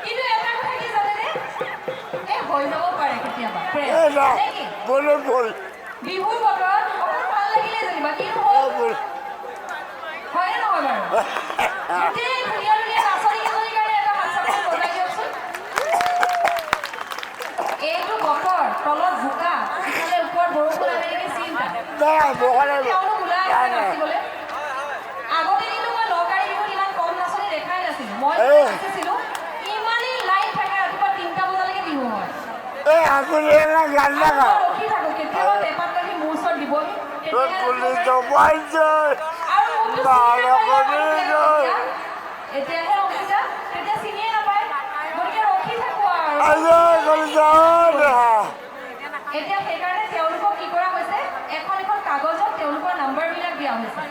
কিন্তু এটা কথা কি জানেনে এই হৈ যাব পাৰে কেতিয়াবা বিহুৰ বতৰত অকণ ভাল লাগিলে যেনিবা কিন্তু হয়নে নহয় বাৰু গোটেই ধুনীয়া ধুনীয়া নাচনী কেইজনীৰ কাৰণে এটা হাত চাপৰি বজাই দিয়কচোন এইটো বতৰ তলত বোকা ইফালে ওপৰত বৰষুণ আহে নেকি চিন্তা তেওঁলোক ওলাই আছে নাচিবলৈ আগতে কিন্তু মই নকাৰী বিহুত ইমান কম নাচনী দেখাই নাছিলো মই নাচিছিলো ইমানেই লাইন থাকে ৰাতিপুৱা 3টা বজালৈকে বিহু হয় ৰখি থাকো কেতিয়াবা পেপাত লাগি মোৰ ওচৰত দিবহি এতিয়াহে অসুবিধা তেতিয়া চিনিয়ে নাপায় গতিকে ৰখি থাকো আৰু এতিয়া সেইকাৰণে তেওঁলোকক কি কৰা হৈছে এখন এখন কাগজত তেওঁলোকৰ নাম্বাৰবিলাক দিয়া হৈছে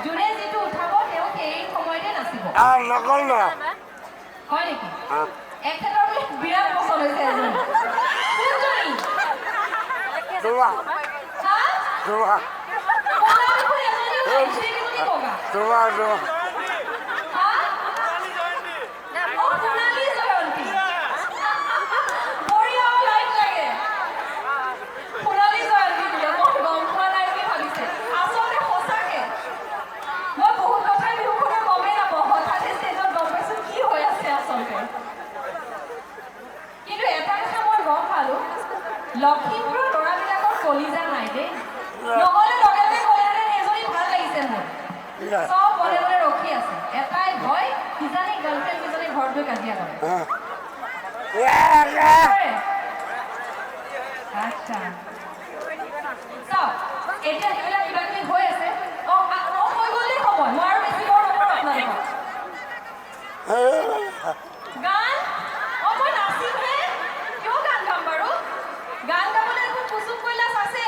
যোনে যিটো উঠাব তেওঁ সেই সময়তে নাচিব হয় নেকি এখেতৰ বোলে বিৰাট পচন্দ হৈছে এজনী লখিমপুৰৰ ল'ৰাবিলাকৰ কলিজা নাই দেই নহ'লে লগে লগে ক'লেহেঁতেন এজনী ভাল লাগিছে মোৰ চব বলে বলে ৰখি আছে এটাই ভয় কিজানি গাৰ্লফ্ৰেণ্ড কিজনী ঘৰত গৈ কাজিয়া কৰে আচ্ছা চাওক এতিয়া সেইবিলাক কিবা কিবি হৈ আছে হৈ গ'লেই সময় মই আৰু বেছি বৰ নকৰোঁ আপোনালোকক গান মই নাচিমহে কিয় গান গাম বাৰু গান গাবলৈ এখন কুচুম কৈলাশ আছে